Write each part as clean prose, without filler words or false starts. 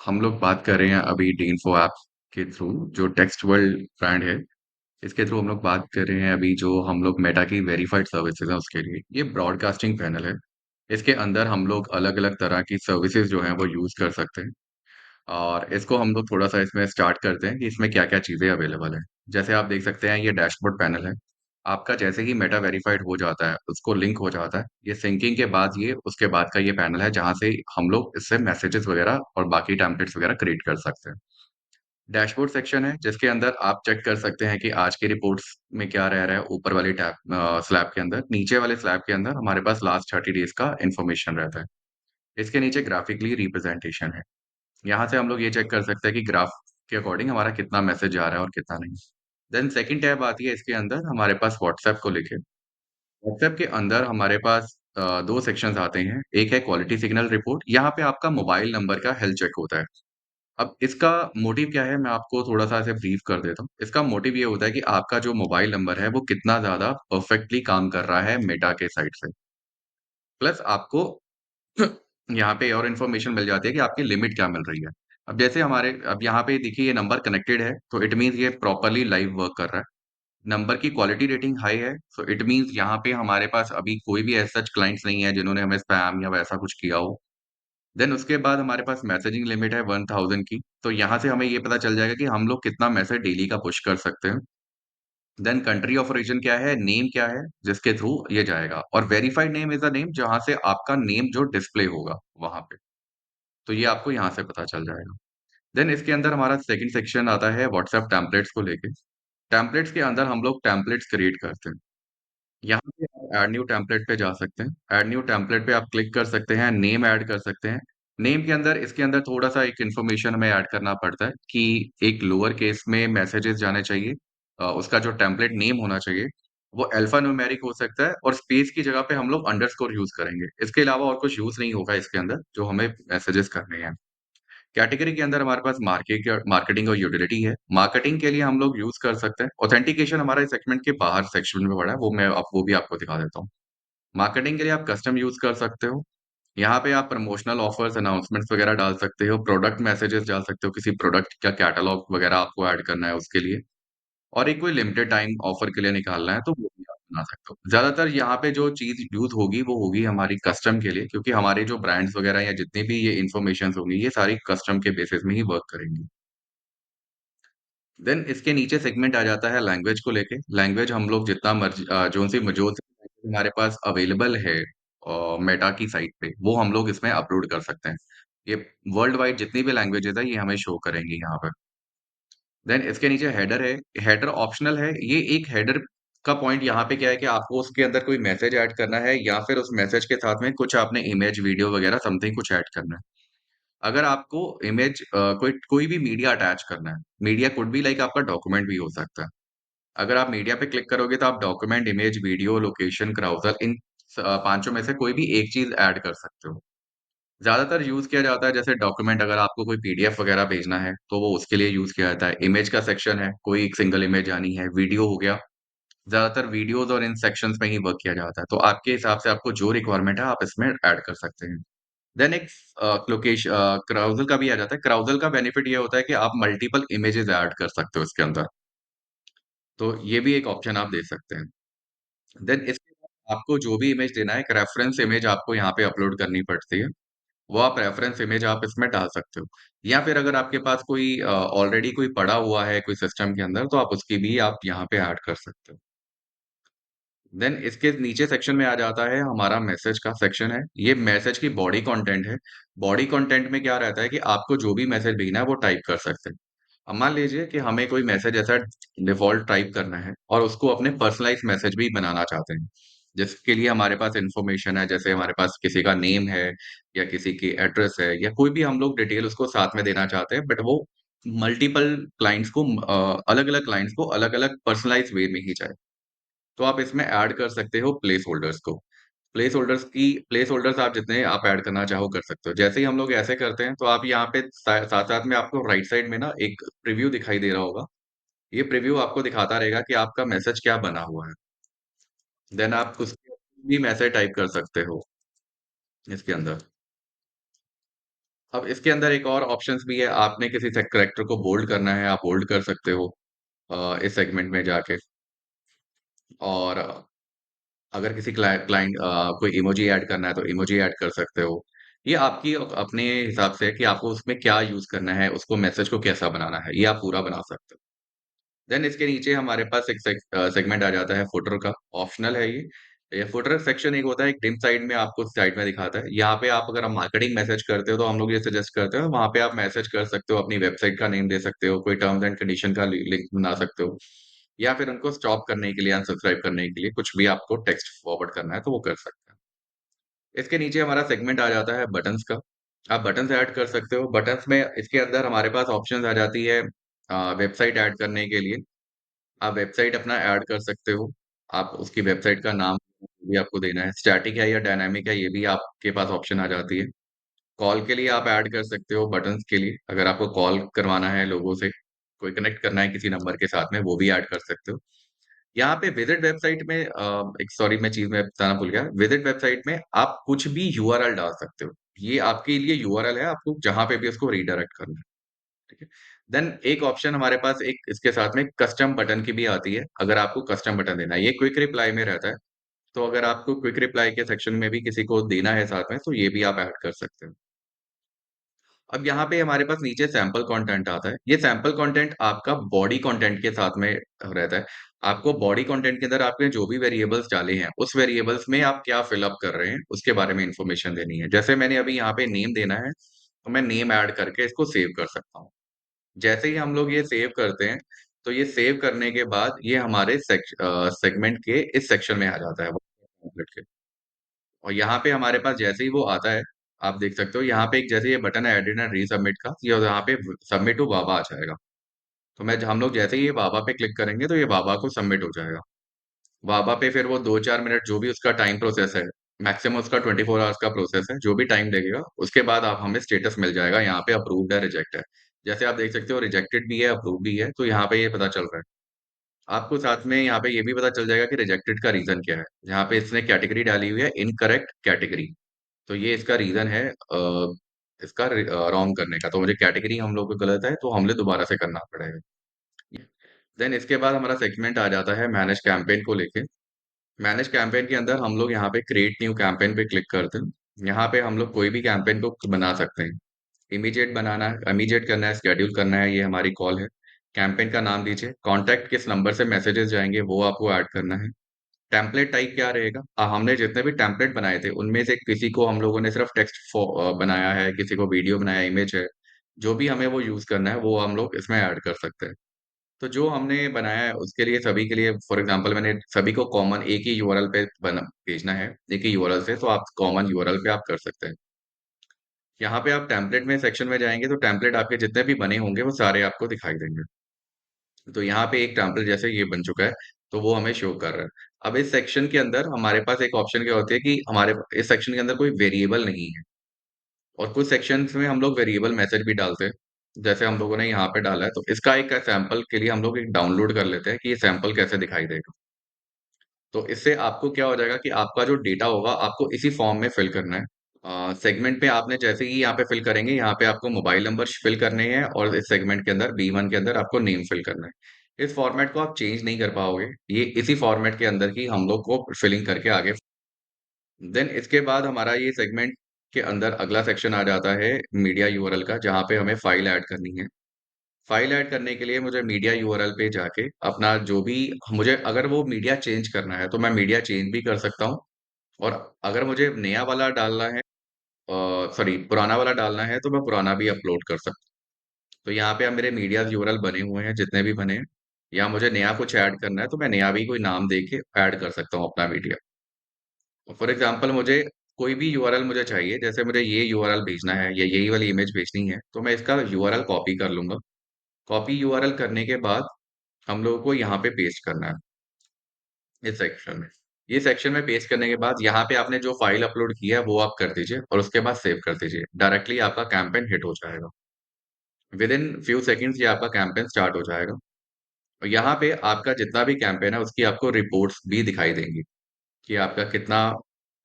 हम लोग बात कर रहे हैं अभी डीइंफो ऐप के थ्रू जो टेक्स्ट वर्ल्ड ब्रांड है, इसके थ्रू हम लोग बात कर रहे हैं अभी जो हम लोग मेटा की वेरिफाइड सर्विसेज़ हैं उसके लिए। ये ब्रॉडकास्टिंग पैनल है। इसके अंदर हम लोग अलग-अलग तरह की सर्विसेज़ जो हैं वो यूज़ कर सकते हैं और इसको हम लोग थोड़ा-सा इसमें स्टार्ट करते हैं कि इसमें क्या-क्या चीज़ें अवेलेबल हैं। जैसे आप देख सकते हैं ये डैशबोर्ड पैनल है। आपका जैसे ही मेटा वेरिफाइड हो जाता है, उसको लिंक हो जाता है, ये सिंकिंग के बाद ये उसके बाद का ये पैनल है जहाँ से हम लोग इससे मैसेजेस वगैरह और बाकी टेम्पलेट्स वगैरह क्रिएट कर सकते हैं। डैशबोर्ड सेक्शन है जिसके अंदर आप चेक कर सकते हैं कि आज की रिपोर्ट्स में क्या रह रहा है ऊपर वाली स्लैब के अंदर। नीचे वाले स्लैब के अंदर हमारे पास लास्ट 30 डेज़ का इन्फॉर्मेशन रहता है। इसके नीचे ग्राफिकली रिप्रेजेंटेशन है। यहाँ से हम लोग ये चेक कर सकते हैं कि ग्राफ के अकॉर्डिंग हमारा कितना मैसेज जा रहा है और कितना नहीं। देन सेकंड टैब आती है इसके अंदर हमारे पास व्हाट्सएप को लेके। व्हाट्सएप के अंदर हमारे पास 2 सेक्शंस आते हैं। एक है क्वालिटी सिग्नल रिपोर्ट, यहाँ पे आपका मोबाइल नंबर का हेल्थ चेक होता है। अब इसका मोटिव क्या है, मैं आपको थोड़ा-सा ऐसे ब्रीफ कर देता हूँ। इसका मोटिव ये होता है कि आपका जो मोबाइल नंबर है, वो कितना ज़्यादा परफेक्टली काम कर रहा है मेटा के साइड से। प्लस आपको यहाँ पे और इन्फॉर्मेशन मिल जाती है कि आपकी लिमिट क्या मिल रही है। अब यहाँ पे देखिए ये नंबर कनेक्टेड है, तो इट मीन्स ये प्रॉपर्ली लाइव वर्क कर रहा है। नंबर की क्वालिटी रेटिंग हाई है, सो इट मीन्स यहाँ पे हमारे पास अभी कोई भी एज़ सच क्लाइंट्स नहीं है जिन्होंने हमें स्पैम या वैसा कुछ किया हो। देन उसके बाद हमारे पास मैसेजिंग लिमिट है 1000 की, तो यहाँ से हमें ये पता चल जाएगा कि हम लोग कितना मैसेज डेली का पुश कर सकते हैं। देन कंट्री ऑफ ओरिजिन क्या है, नेम क्या है, जिसके थ्रू ये जाएगा और verified name is a name जहाँ से आपका नेम जो डिस्प्ले होगा वहाँ पे, तो ये आपको यहाँ से पता चल जाएगा। देन इसके अंदर हमारा सेकंड सेक्शन आता है व्हाट्सएप टेम्पलेट्स को लेके। टेम्पलेट्स के अंदर हम लोग टेम्पलेट्स क्रिएट करते हैं। यहाँ पे आप ऐड न्यू टेम्पलेट पे जा सकते हैं। ऐड न्यू टेम्पलेट पे आप क्लिक कर सकते हैं, नेम ऐड कर सकते हैं। नेम के अंदर इसके अंदर थोड़ा-सा एक इन्फॉर्मेशन हमें ऐड करना पड़ता है कि एक लोअर केस में मैसेजेस जाने चाहिए। उसका जो टेम्पलेट नेम होना चाहिए, वो अल्फ़ा न्यूमेरिक हो सकता है और स्पेस की जगह पे हम लोग अंडरस्कोर यूज़ करेंगे। इसके अलावा और कुछ यूज़ नहीं होगा इसके अंदर, जो हमें मैसेजेस करने हैं। कैटेगरी के अंदर हमारे पास मार्केटिंग और यूटिलिटी है। मार्केटिंग के लिए हम लोग यूज़ कर सकते हैं। ऑथेंटिकेशन हमारा इस सेगमेंट के बाहर सेक्शन में पड़ा है, वो भी आपको दिखा देता हूँ। मार्केटिंग के लिए आप कस्टम यूज़ कर सकते हो। यहाँ पे आप प्रमोशनल ऑफर्स, अनाउंसमेंट्स वगैरह डाल सकते हो, प्रोडक्ट मैसेजेस डाल सकते हो, किसी प्रोडक्ट का कैटलॉग वगैरह आपको ऐड करना है उसके लिए और एक कोई लिमिटेड टाइम ऑफर के लिए निकालना है, तो वो भी आप बना सकते हो। ज़्यादातर यहाँ पे जो चीज़ यूज़ होगी, वो होगी हमारी कस्टम के लिए क्योंकि हमारे जो ब्रांड्स वगैरह या जितनी भी ये इन्फॉर्मेशंस होंगी, ये सारी कस्टम के बेसिस में ही वर्क करेंगी। देन इसके नीचे सेगमेंट आ जाता है लैंग्वेज को लेके। लैंग्वेज हम लोग जितना जो-सी लैंग्वेज हमारे पास अवेलेबल है मेटा की साइट पे, वो हम लोग इसमें अपलोड कर सकते हैं। ये वर्ल्ड वाइड जितनी भी लैंग्वेजेज़ हैं, ये हमें शो करेंगी यहाँ पे। देन इसके नीचे हेडर है। हेडर ऑप्शनल है। ये एक हेडर का पॉइंट यहाँ पे क्या है कि आपको उसके अंदर कोई मैसेज ऐड करना है या फिर उस मैसेज के साथ में कुछ आपने इमेज, वीडियो वगैरह समथिंग कुछ ऐड करना है। अगर आपको इमेज कोई कोई भी मीडिया अटैच करना है, मीडिया कुड बी लाइक आपका डॉक्यूमेंट भी हो सकता है। अगर आप मीडिया पे क्लिक करोगे तो आप डॉक्यूमेंट, इमेज, वीडियो, लोकेशन, क्राउज़ल इन पाँचों में से कोई भी एक चीज़ ऐड कर सकते हो। ज़्यादातर यूज़ किया जाता है जैसे डॉक्यूमेंट अगर आपको कोई पीडीएफ वगैरह भेजना है, तो वो उसके लिए यूज़ किया जाता है। इमेज का सेक्शन है, कोई एक सिंगल इमेज आनी है, वीडियो हो गया, ज़्यादातर वीडियोज़ और इन सेक्शंस में ही वर्क किया जाता है। तो आपके हिसाब से आपको जो रिक्वायरमेंट है, आप इसमें ऐड कर सकते हैं। देन एक क्राउज़ल का भी आ जाता है। क्राउज़ल का बेनिफिट ये होता है कि आप मल्टीपल इमेजेस ऐड कर सकते हो इसके अंदर, तो ये भी एक ऑप्शन आप दे सकते हैं। देन इसके बाद आपको जो भी इमेज देना है, एक रेफरेंस इमेज आपको यहाँ पे अपलोड करनी पड़ती है। वो आप रेफरेंस इमेज आप इसमें डाल सकते हो। या फिर अगर आपके पास कोई ऑलरेडी कोई पड़ा हुआ है कोई सिस्टम के अंदर, तो आप उसकी भी आप यहाँ पे ऐड कर सकते हो। देन इसके नीचे सेक्शन में आ जाता है हमारा मैसेज का सेक्शन है। ये मैसेज की बॉडी कंटेंट है। बॉडी कंटेंट में क्या रहता है कि आपको जो भी मैसेज भेजना है वो टाइप कर सकते हैं। अब मान लीजिए कि हमें कोई मैसेज ऐसा डिफ़ॉल्ट टाइप करना है और उसको अपने पर्सनलाइज़्ड मैसेज भी बनाना चाहते हैं। जिसके लिए हमारे पास इन्फॉर्मेशन है, जैसे हमारे पास किसी का नेम है या किसी की एड्रेस है या कोई भी हम लोग डिटेल उसको साथ में देना चाहते हैं, बट वो मल्टीपल क्लाइंट्स को अलग-अलग क्लाइंट्स को अलग-अलग पर्सनलाइज़्ड वे में ही जाए। तो आप इसमें ऐड कर सकते हो प्लेस होल्डर्स को। प्लेस होल्डर्स आप जितने आप ऐड करना चाहो कर सकते हो। जैसे ही हम लोग ऐसे करते हैं, तो आप यहाँ पे साथ-साथ में आपको राइट साइड में ना एक प्रीव्यू दिखाई दे रहा होगा। ये प्रीव्यू आपको दिखाता रहेगा कि आपका मैसेज क्या बना हुआ है। देन आप उसके भी मैसेज टाइप कर सकते हो इसके अंदर। अब इसके अंदर एक और ऑप्शंस भी है, आपने किसी से कैरेक्टर को बोल्ड करना है, आप बोल्ड कर सकते हो इस सेगमेंट में जाके। और अगर किसी क्लाइंट कोई इमोजी ऐड करना है, तो इमोजी ऐड कर सकते हो। ये आपकी अपने हिसाब से है कि आपको उसमें क्या यूज़ करना है, उसको मैसेज को कैसा बनाना है, ये आप पूरा बना सकते हो। देन इसके नीचे हमारे पास एक सेगमेंट आ जाता है फुटर का, ऑप्शनल है ये। ये फुटर सेक्शन एक होता है, एक डिम साइड में आपको साइड में दिखाता है। यहाँ पे आप अगर आप मार्केटिंग मैसेज करते हो, तो हम लोग ये सजेस्ट करते हो, वहाँ पे आप मैसेज कर सकते हो, अपनी वेबसाइट का नेम दे सकते हो, कोई टर्म्स एंड कंडीशन का लिंक बना सकते हो, या फिर उनको स्टॉप करने के लिए, अनसब्सक्राइब करने के लिए कुछ भी आपको टेक्स्ट फॉरवर्ड करना है, तो वो कर सकते हैं। इसके नीचे हमारा सेगमेंट आ जाता है बटन्स का। आप बटन्स ऐड कर सकते हो। बटन्स में इसके अंदर हमारे पास ऑप्शंस आ जाती है वेबसाइट ऐड करने के लिए। आप वेबसाइट अपना ऐड कर सकते हो। आप उसकी वेबसाइट का नाम भी आपको देना है। स्टैटिक है या डायनामिक है, ये भी आपके पास ऑप्शन आ जाती है। कॉल के लिए आप ऐड कर सकते हो बटन्स के लिए। अगर आपको कॉल करवाना है लोगों से, कोई कनेक्ट करना है किसी नंबर के साथ में, वो भी ऐड कर सकते हो। यहाँ पे विज़िट वेबसाइट में एक सॉरी मैं चीज़ मैं बताना भूल गया। विज़िट वेबसाइट में आप कुछ भी यूआरएल डाल सकते हो। ये आपके लिए यूआरएल है, आपको जहाँ पे भी उसको रीडायरेक्ट करना है। ठीक है? देन एक ऑप्शन हमारे पास एक इसके साथ में कस्टम बटन की भी आती है, अगर आपको कस्टम बटन देना है। ये क्विक रिप्लाई में रहता है, तो अगर आपको क्विक रिप्लाई के सेक्शन में भी किसी को देना है साथ में, तो ये भी आप ऐड कर सकते हो। अब यहाँ पे हमारे पास नीचे सैंपल कंटेंट आता है। ये सैंपल कंटेंट आपका बॉडी कंटेंट के साथ में रहता है। आपको बॉडी कंटेंट के अंदर आपने जो भी वेरिएबल्स डाले हैं, उस वेरिएबल्स में आप क्या फिल अप कर रहे हैं, उसके बारे में इन्फॉर्मेशन देनी है। जैसे मैंने अभी यहाँ पे नेम देना है, तो मैं नेम ऐड करके इसको सेव कर सकता हूँ। जैसे ही हम लोग ये सेव करते हैं, तो ये सेव करने के बाद ये हमारे सेगमेंट के इस सेक्शन में आ जाता है टेम्पलेट के। और यहाँ पे हमारे पास जैसे ही वो आता है, आप देख सकते हो यहाँ पे एक जैसे ये बटन है एडिट एंड रीसबमिट का, ये यहाँ पे सबमिट टू वावा आ जाएगा। तो मैं हम लोग जैसे ही ये वावा पे क्लिक करेंगे, तो ये वावा को सबमिट हो जाएगा। वावा पे फिर वो 2-4 मिनट जो भी उसका टाइम प्रोसेस है, मैक्सिमम उसका 24 आवर्स का प्रोसेस है, जो भी टाइम लगेगा, उसके बाद आप हमें स्टेटस मिल जाएगा यहाँ पे अप्रूव्ड है, रिजेक्ट है। जैसे आप देख सकते हो रिजेक्टेड भी है, अप्रूव भी है, तो यहाँ पे ये पता चल रहा है। आपको साथ में यहाँ पे ये भी पता चल जाएगा कि रिजेक्टेड का रीज़न क्या है। यहाँ पे इसने कैटेगरी डाली हुई है इनकरेक्ट कैटेगरी, तो ये इसका रीज़न है इसका रॉन्ग करने का। तो मुझे कैटेगरी हम लोग को गलत है, तो हमें दोबारा से करना पड़ेगा। देन इसके बाद हमारा सेगमेंट आ जाता है मैनेज कैम्पेन को लेके। मैनेज कैम्पेन के अंदर हम लोग यहाँ पे क्रिएट न्यू कैम्पेन पे क्लिक करते हैं। यहाँ पे हम लोग कोई भी कैम्पेन को बना सकते हैं। इमीडिएट बनाना है, इमीडिएट करना है, शेड्यूल करना है, ये हमारी कॉल है। कैम्पेन का नाम दीजिए, कॉन्टैक्ट किस नंबर से मैसेजेस जाएँगे वो आपको ऐड करना है। टेम्पलेट टाइप क्या रहेगा? हमने जितने भी टेम्पलेट बनाए थे, उनमें से किसी को हम लोगों ने सिर्फ़ टेक्स्ट बनाया है, किसी को वीडियो बनाया, इमेज है। जो भी हमें वो यूज़ करना है, वो हम लोग इसमें ऐड कर सकते हैं। तो जो हमने बनाया है, उसके लिए सभी के लिए फॉर एग्ज़ाम्पल मैंने सभी को कॉमन एक ही यूआरएल पे भेजना है, एक ही यूआरएल से, तो आप कॉमन यूआरएल पे आप कर सकते हैं। यहाँ पे आप टेम्पलेट में सेक्शन में जाएँगे, तो टेम्पलेट आपके जितने भी बने होंगे, वो सारे आपको दिखाई देंगे। तो यहाँ पे एक टेम्पलेट जैसे ये बन चुका है, तो वो हमें शो कर रहा है। अब इस सेक्शन के अंदर हमारे पास एक ऑप्शन क्या होती है कि हमारे इस सेक्शन के अंदर कोई वेरिएबल नहीं है और कुछ सेक्शंस में हम लोग वेरिएबल मैसेज भी डालते हैं। जैसे हम लोगों ने यहाँ पे डाला है, तो इसका एक सैंपल के लिए हम लोग एक डाउनलोड कर लेते हैं कि ये सैंपल कैसे दिखाई देगा। तो इससे आपको क्या हो जाएगा कि आपका जो डेटा होगा, आपको इसी फॉर्म में फिल करना है। सेगमेंट पे आपने जैसे ही यहाँ पे फिल करेंगे, यहाँ पे आपको मोबाइल नंबर फिल करने हैं और इस सेगमेंट के अंदर B1 के अंदर आपको नेम फिल करना है। इस फॉर्मेट को आप चेंज नहीं कर पाओगे। ये इसी फॉर्मेट के अंदर ही हम लोग को फिलिंग करके आगे देन इसके बाद हमारा ये सेगमेंट के अंदर अगला सेक्शन आ जाता है मीडिया यूआरएल का, जहाँ पे हमें फाइल ऐड करनी है। फाइल ऐड करने के लिए मुझे मीडिया यूआरएल पे जाके अपना जो भी मुझे अगर वो मीडिया चेंज करना है, तो मैं मीडिया चेंज भी कर सकता हूँ और अगर मुझे नया वाला डालना है सॉरी पुराना वाला डालना है तो मैं पुराना भी अपलोड कर सकता हूँ। तो यहाँ पे अब मेरे मीडियाज़ यूआरएल बने हुए हैं जितने भी बने हैं, या मुझे नया कुछ ऐड करना है तो मैं नया भी कोई नाम दे के ऐड कर सकता हूँ अपना मीडिया। फॉर एग्ज़ाम्पल मुझे कोई भी यूआरएल मुझे चाहिए, जैसे मुझे ये यूआरएल भेजना है या यही वाली इमेज भेजनी है, तो मैं इसका यूआरएल कॉपी कर लूँगा। कॉपी यूआरएल करने के बाद हम लोगों को यहाँ पे पेस्ट करना है, इस सेक्शन में। ये सेक्शन में पेस्ट करने के बाद यहाँ पे आपने जो फ़ाइल अपलोड किया है वो आप कर दीजिए और उसके बाद सेव कर दीजिए। डायरेक्टली आपका कैम्पेन हिट हो जाएगा। विदिन फ्यू सेकंड्स ये आपका कैंपेन स्टार्ट हो जाएगा और यहाँ पे आपका जितना भी कैंपेन है उसकी आपको रिपोर्ट्स भी दिखाई देंगी कि आपका कितना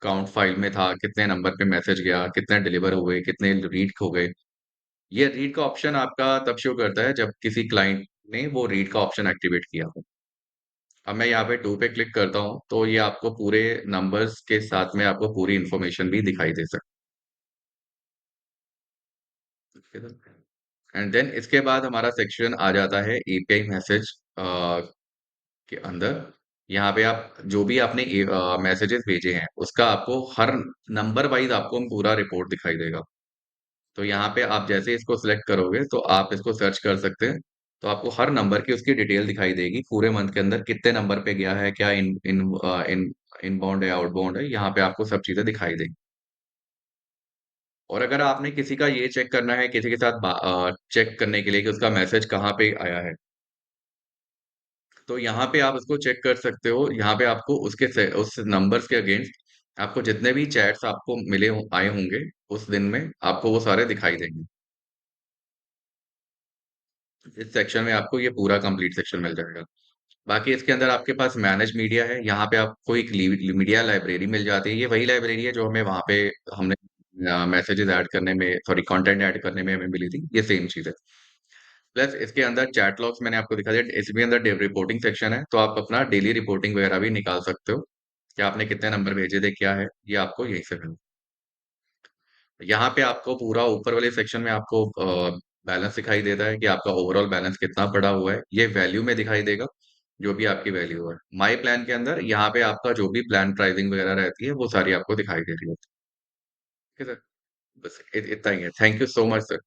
काउंट फाइल में था, कितने नंबर पे मैसेज गया, कितने डिलीवर हुए, कितने रीड हो गए। ये रीड का ऑप्शन आपका तब शो करता है जब किसी क्लाइंट ने वो रीड का ऑप्शन एक्टिवेट किया हो। अब मैं यहाँ पे 2 पे क्लिक करता हूँ, तो ये आपको पूरे नंबर्स के साथ में आपको पूरी इन्फॉर्मेशन भी दिखाई दे सकती है। एंड देन इसके बाद हमारा सेक्शन आ जाता है एपीआई मैसेज के अंदर। यहाँ पे आप जो भी आपने मैसेजेस भेजे हैं, उसका आपको हर नंबर वाइज़ आपको पूरा रिपोर्ट दिखाई देगा। तो यहाँ पे आप जैसे ही इसको सिलेक्ट करोगे, तो आप इसको सर्च कर सकते हैं। तो आपको हर नंबर की उसकी डिटेल दिखाई देगी, पूरे मंथ के अंदर कितने नंबर पे गया है, क्या इनबाउंड है, आउटबाउंड है, यहाँ पे आपको सब चीज़ें दिखाई देंगी। और अगर आपने किसी का ये चेक करना है, किसी के साथ चेक करने के लिए कि उसका मैसेज कहाँ पे आया है, तो यहाँ पे आप उसको चेक कर सकते हो। यहाँ पे आपको उस नंबर्स के अगेंस्ट आपको जितने भी चैट्स आपको आए होंगे उस दिन में, आपको वो सारे दिखाई देंगे। इस सेक्शन में आपको ये पूरा कंप्लीट सेक्शन मिल जाएगा। बाकी इसके अंदर आपके पास मैनेज मीडिया है, यहाँ पे आपको एक मीडिया लाइब्रेरी मिल जाती है। ये वही लाइब्रेरी है जो हमें वहाँ पे हमने मैसेजेस ऐड करने में, सॉरी, कंटेंट ऐड करने में हमें मिली थी, ये सेम चीज़ है। प्लस इसके अंदर चैट लॉग्स मैंने आपको दिखा दिया, इसके अंदर रिपोर्टिंग सेक्शन है, तो आप अपना डेली रिपोर्टिंग वगैरह भी निकाल सकते हो कि आपने कितने नंबर भेजे थे, क्या है, ये आपको यहीं से मिलेगा। यहाँ पे आपको पूरा ऊपर वाले सेक्शन में आपको बैलेंस दिखाई देता है कि आपका ओवरऑल बैलेंस कितना पड़ा हुआ है, ये वैल्यू में दिखाई देगा, जो भी आपकी वैल्यू है। माई प्लान के अंदर यहाँ पे आपका जो भी प्लान प्राइसिंग वगैरह रहती है, वो सारी आपको दिखाई दे रही है। ठीक है सर? बस इतना ही है। Thank you so much sir.